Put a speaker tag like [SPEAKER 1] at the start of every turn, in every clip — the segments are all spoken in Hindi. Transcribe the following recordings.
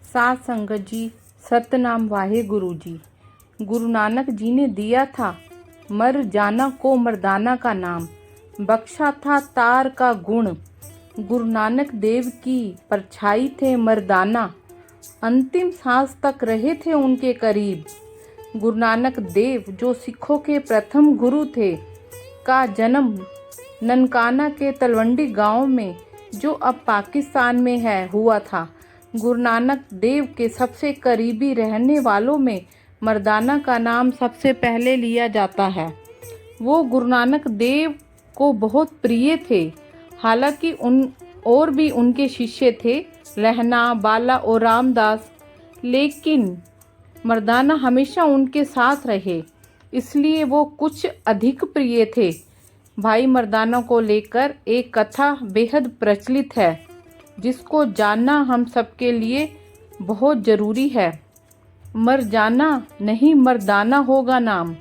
[SPEAKER 1] सात संगत जी, सतनाम वाहे गुरु जी। गुरु नानक जी ने दिया था मर जाना को मर्दाना का नाम, बख्शा था तार का गुण। गुरु नानक देव की परछाई थे मर्दाना, अंतिम सांस तक रहे थे उनके करीब। गुरु नानक देव जो सिखों के प्रथम गुरु थे, का जन्म ननकाना के तलवंडी गांव में, जो अब पाकिस्तान में है, हुआ था। गुरु नानक देव के सबसे करीबी रहने वालों में मर्दाना का नाम सबसे पहले लिया जाता है। वो गुरु नानक देव को बहुत प्रिय थे। हालांकि और भी उनके शिष्य थे, लहना, बाला और रामदास, लेकिन मर्दाना हमेशा उनके साथ रहे, इसलिए वो कुछ अधिक प्रिय थे। भाई मर्दाना को लेकर एक कथा बेहद प्रचलित है, जिसको जानना हम सबके लिए बहुत ज़रूरी है। मर जाना नहीं मर्दाना होगा नाम।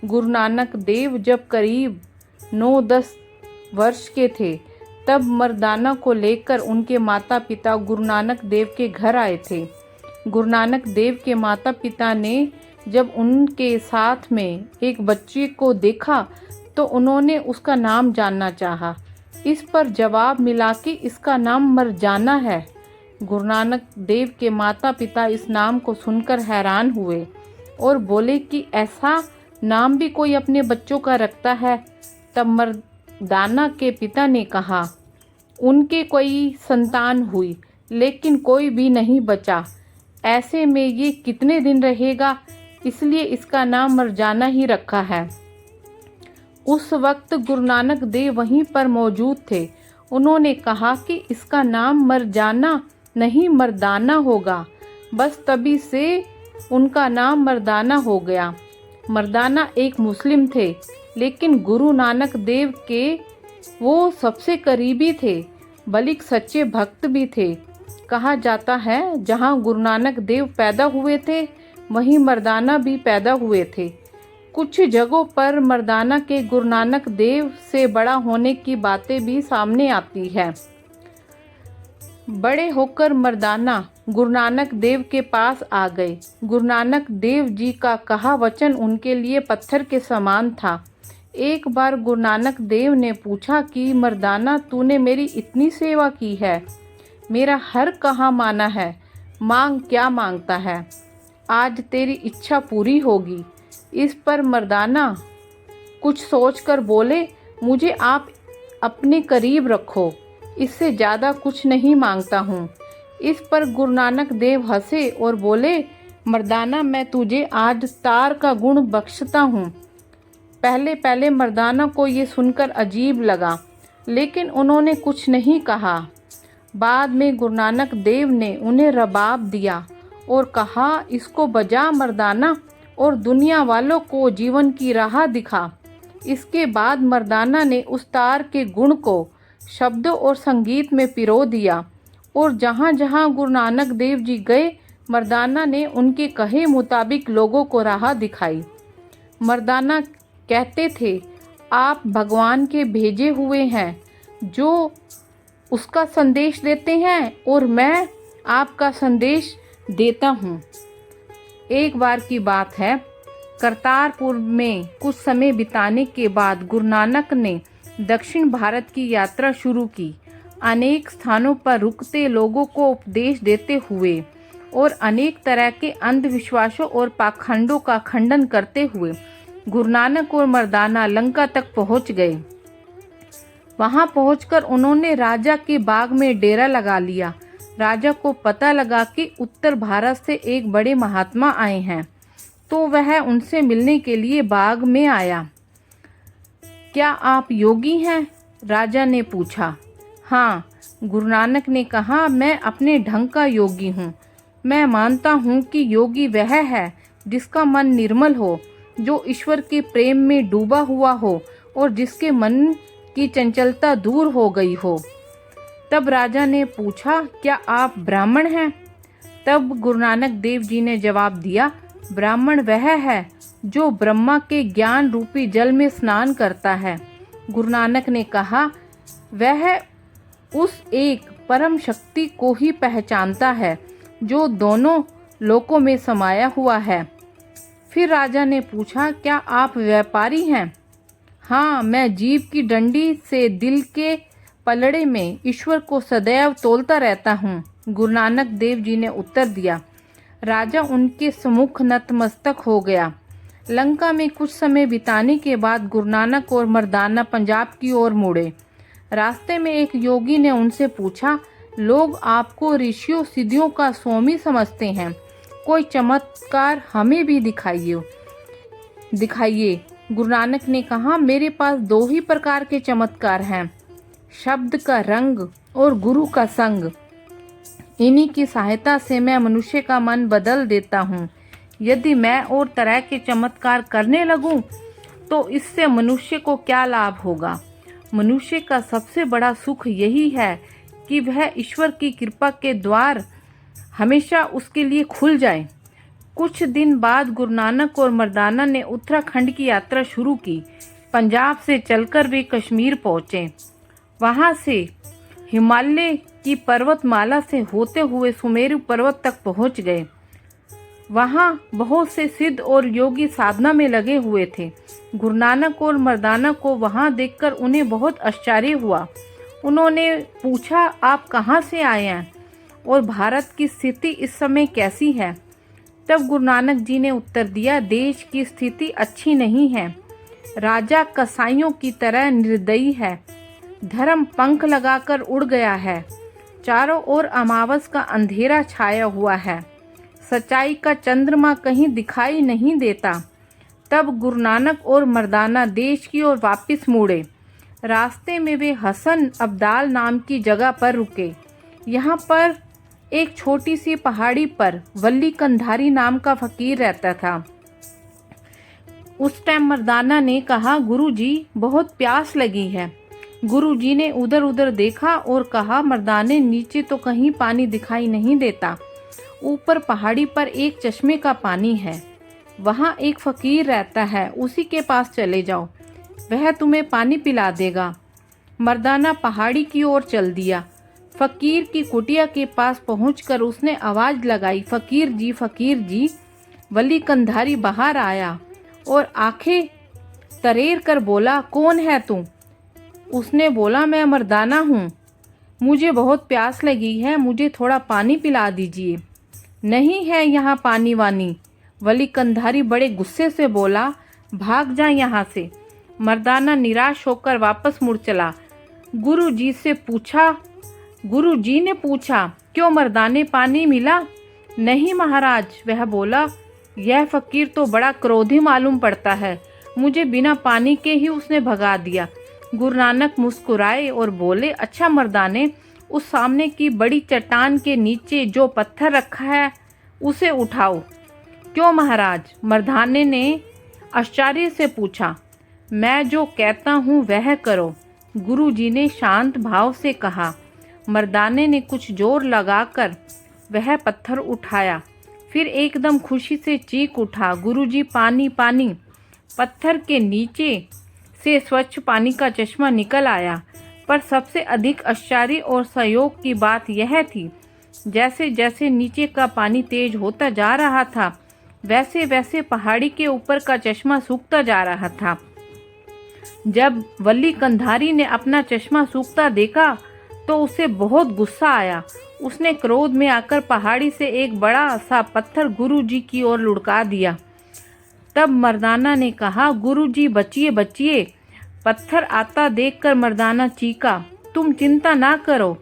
[SPEAKER 1] गुरु नानक देव जब करीब 9-10 वर्ष के थे, तब मर्दाना को लेकर उनके माता पिता गुरु नानक देव के घर आए थे। गुरु नानक देव के माता पिता ने जब उनके साथ में एक बच्चे को देखा, तो उन्होंने उसका नाम जानना चाहा। इस पर जवाब मिला कि इसका नाम मरजाना है। गुरु नानक देव के माता पिता इस नाम को सुनकर हैरान हुए और बोले कि ऐसा नाम भी कोई अपने बच्चों का रखता है। तब मर्दाना के पिता ने कहा, उनके कोई संतान हुई, लेकिन कोई भी नहीं बचा। ऐसे में ये कितने दिन रहेगा, इसलिए इसका नाम मरजाना ही रखा है। उस वक्त गुरु नानक देव वहीं पर मौजूद थे। उन्होंने कहा कि इसका नाम मरजाना नहीं मर्दाना होगा। बस तभी से उनका नाम मर्दाना हो गया। मर्दाना एक मुस्लिम थे, लेकिन गुरु नानक देव के वो सबसे करीबी थे, बल्कि सच्चे भक्त भी थे। कहा जाता है, जहाँ गुरु नानक देव पैदा हुए थे, वहीं मर्दाना भी पैदा हुए थे। कुछ जगहों पर मर्दाना के गुरु नानक देव से बड़ा होने की बातें भी सामने आती है। बड़े होकर मर्दाना गुरु नानक देव के पास आ गए। गुरु नानक देव जी का कहा वचन उनके लिए पत्थर के समान था। एक बार गुरु नानक देव ने पूछा कि मर्दाना, तूने मेरी इतनी सेवा की है, मेरा हर कहा माना है, मांग क्या मांगता है, आज तेरी इच्छा पूरी होगी। इस पर मर्दाना कुछ सोचकर बोले, मुझे आप अपने करीब रखो, इससे ज़्यादा कुछ नहीं मांगता हूँ। इस पर गुरु नानक देव हंसे और बोले, मर्दाना, मैं तुझे आज तार का गुण बख्शता हूँ। पहले पहले मर्दाना को ये सुनकर अजीब लगा, लेकिन उन्होंने कुछ नहीं कहा। बाद में गुरु नानक देव ने उन्हें रबाब दिया और कहा, इसको बजा मर्दाना और दुनिया वालों को जीवन की राह दिखा। इसके बाद मर्दाना ने उस तार के गुण को शब्दों और संगीत में पिरो दिया, और जहाँ जहाँ गुरु नानक देव जी गए, मर्दाना ने उनके कहे मुताबिक लोगों को राह दिखाई। मर्दाना कहते थे, आप भगवान के भेजे हुए हैं, जो उसका संदेश देते हैं, और मैं आपका संदेश देता हूँ। एक बार की बात है, करतारपुर में कुछ समय बिताने के बाद गुरु नानक ने दक्षिण भारत की यात्रा शुरू की। अनेक स्थानों पर रुकते लोगों को उपदेश देते हुए और अनेक तरह के अंधविश्वासों और पाखंडों का खंडन करते हुए गुरु नानक और मर्दाना लंका तक पहुंच गए। वहां पहुंचकर उन्होंने राजा के बाग में डेरा लगा लिया। राजा को पता लगा कि उत्तर भारत से एक बड़े महात्मा आए हैं, तो वह उनसे मिलने के लिए बाग में आया। क्या आप योगी हैं? राजा ने पूछा। हाँ, गुरु नानक ने कहा, मैं अपने ढंग का योगी हूँ। मैं मानता हूँ कि योगी वह है जिसका मन निर्मल हो, जो ईश्वर के प्रेम में डूबा हुआ हो और जिसके मन की चंचलता दूर हो गई हो। तब राजा ने पूछा, क्या आप ब्राह्मण हैं? तब गुरु नानक देव जी ने जवाब दिया, ब्राह्मण वह है जो ब्रह्मा के ज्ञान रूपी जल में स्नान करता है। गुरु नानक ने कहा, वह उस एक परम शक्ति को ही पहचानता है जो दोनों लोकों में समाया हुआ है। फिर राजा ने पूछा, क्या आप व्यापारी हैं? हाँ, मैं जीभ की डंडी से दिल के पलड़े में ईश्वर को सदैव तोलता रहता हूँ, गुरु नानक देव जी ने उत्तर दिया। राजा उनके सम्मुख नतमस्तक हो गया। लंका में कुछ समय बिताने के बाद गुरु नानक और मर्दाना पंजाब की ओर मुड़े। रास्ते में एक योगी ने उनसे पूछा, लोग आपको ऋषियों सिद्धियों का स्वामी समझते हैं, कोई चमत्कार हमें भी दिखाइए। गुरु नानक ने कहा, मेरे पास 2 ही प्रकार के चमत्कार हैं, शब्द का रंग और गुरु का संग। इन्हीं की सहायता से मैं मनुष्य का मन बदल देता हूँ। यदि मैं और तरह के चमत्कार करने लगूं तो इससे मनुष्य को क्या लाभ होगा? मनुष्य का सबसे बड़ा सुख यही है कि वह ईश्वर की कृपा के द्वार हमेशा उसके लिए खुल जाए। कुछ दिन बाद गुरु नानक और मर्दाना ने उत्तराखंड की यात्रा शुरू की। पंजाब से चलकर वे कश्मीर पहुँचे। वहाँ से हिमालय की पर्वतमाला से होते हुए सुमेरु पर्वत तक पहुँच गए। वहाँ बहुत से सिद्ध और योगी साधना में लगे हुए थे। गुरु नानक और मर्दाना को वहाँ देखकर उन्हें बहुत आश्चर्य हुआ। उन्होंने पूछा, आप कहाँ से आए हैं और भारत की स्थिति इस समय कैसी है? तब गुरु नानक जी ने उत्तर दिया, देश की स्थिति अच्छी नहीं है। राजा कसाईयों की तरह निर्दयी है। धर्म पंख लगाकर उड़ गया है। चारों ओर अमावस का अंधेरा छाया हुआ है। सच्चाई का चंद्रमा कहीं दिखाई नहीं देता। तब गुरु नानक और मर्दाना देश की ओर वापस मुड़े। रास्ते में वे हसन अब्दाल नाम की जगह पर रुके। यहाँ पर एक छोटी सी पहाड़ी पर वली कंधारी नाम का फकीर रहता था। उस टाइम मर्दाना ने कहा, गुरुजी, बहुत प्यास लगी है। गुरुजी ने उधर उधर देखा और कहा, मर्दाने, नीचे तो कहीं पानी दिखाई नहीं देता। ऊपर पहाड़ी पर एक चश्मे का पानी है। वहाँ एक फकीर रहता है, उसी के पास चले जाओ, वह तुम्हें पानी पिला देगा। मर्दाना पहाड़ी की ओर चल दिया। फकीर की कुटिया के पास पहुंचकर उसने आवाज लगाई, फकीर जी। वली कंधारी बाहर आया और आंखें तरेर कर बोला, कौन है तू? उसने बोला, मैं मर्दाना हूँ, मुझे बहुत प्यास लगी है, मुझे थोड़ा पानी पिला दीजिए। नहीं है यहाँ पानी वानी। वली कंधारी बड़े गुस्से से बोला, भाग जा यहाँ से। मर्दाना निराश होकर वापस मुड़ चला। गुरुजी ने पूछा, क्यों मर्दाने, पानी मिला? नहीं महाराज, वह बोला, यह फकीर तो बड़ा क्रोधी मालूम पड़ता है, मुझे बिना पानी के ही उसने भगा दिया। गुरु नानक मुस्कुराए और बोले, अच्छा मर्दाने, उस सामने की बड़ी चट्टान के नीचे जो पत्थर रखा है उसे उठाओ। क्यों महाराज? मर्दाने ने आश्चर्य से पूछा। मैं जो कहता हूँ वह करो, गुरुजी ने शांत भाव से कहा। मर्दाने ने कुछ जोर लगाकर वह पत्थर उठाया, फिर एकदम खुशी से चीख उठा, गुरुजी, पानी पानी। पत्थर के नीचे से स्वच्छ पानी का चश्मा निकल आया। पर सबसे अधिक आश्चर्य और संयोग की बात यह थी, जैसे जैसे नीचे का पानी तेज होता जा रहा था, वैसे वैसे पहाड़ी के ऊपर का चश्मा सूखता जा रहा था। जब वली कंधारी ने अपना चश्मा सूखता देखा तो उसे बहुत गुस्सा आया। उसने क्रोध में आकर पहाड़ी से एक बड़ा सा पत्थर गुरुजी की ओर लुढ़का दिया। तब मर्दाना ने कहा, गुरुजी, बचिए बचिए। पत्थर आता देखकर मर्दाना चीखा, तुम चिंता ना करो।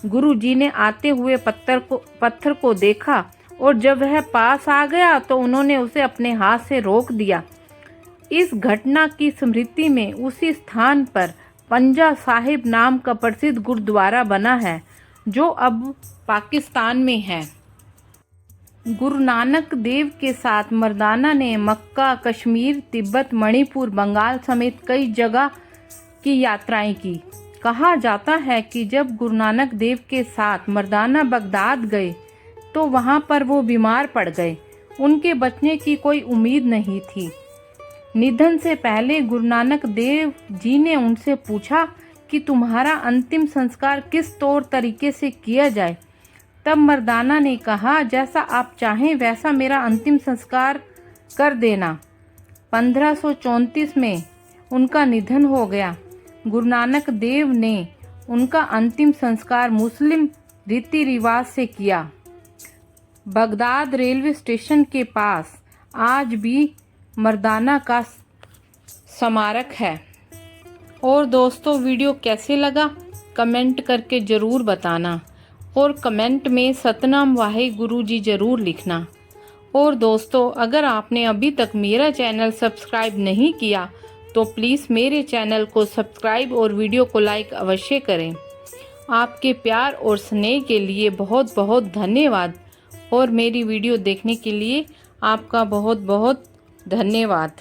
[SPEAKER 1] गुरुजी ने आते हुए पत्थर को देखा और जब वह पास आ गया तो उन्होंने उसे अपने हाथ से रोक दिया। इस घटना की स्मृति में उसी स्थान पर पंजा साहिब नाम का प्रसिद्ध गुरुद्वारा बना है, जो अब पाकिस्तान में है। गुरु नानक देव के साथ मर्दाना ने मक्का, कश्मीर, तिब्बत, मणिपुर, बंगाल समेत कई जगह की यात्राएं की। कहा जाता है कि जब गुरु नानक देव के साथ मर्दाना बगदाद गए तो वहां पर वो बीमार पड़ गए। उनके बचने की कोई उम्मीद नहीं थी। निधन से पहले गुरु नानक देव जी ने उनसे पूछा कि तुम्हारा अंतिम संस्कार किस तौर तरीके से किया जाए। तब मर्दाना ने कहा, जैसा आप चाहें वैसा मेरा अंतिम संस्कार कर देना। 1534 में उनका निधन हो गया। गुरु नानक देव ने उनका अंतिम संस्कार मुस्लिम रीति रिवाज से किया। बगदाद रेलवे स्टेशन के पास आज भी मर्दाना का स्मारक है। और दोस्तों, वीडियो कैसे लगा कमेंट करके ज़रूर बताना, और कमेंट में सतनाम वाहे गुरु जी ज़रूर लिखना। और दोस्तों, अगर आपने अभी तक मेरा चैनल सब्सक्राइब नहीं किया तो प्लीज़ मेरे चैनल को सब्सक्राइब और वीडियो को लाइक अवश्य करें। आपके प्यार और स्नेह के लिए बहुत बहुत धन्यवाद, और मेरी वीडियो देखने के लिए आपका बहुत बहुत धन्यवाद।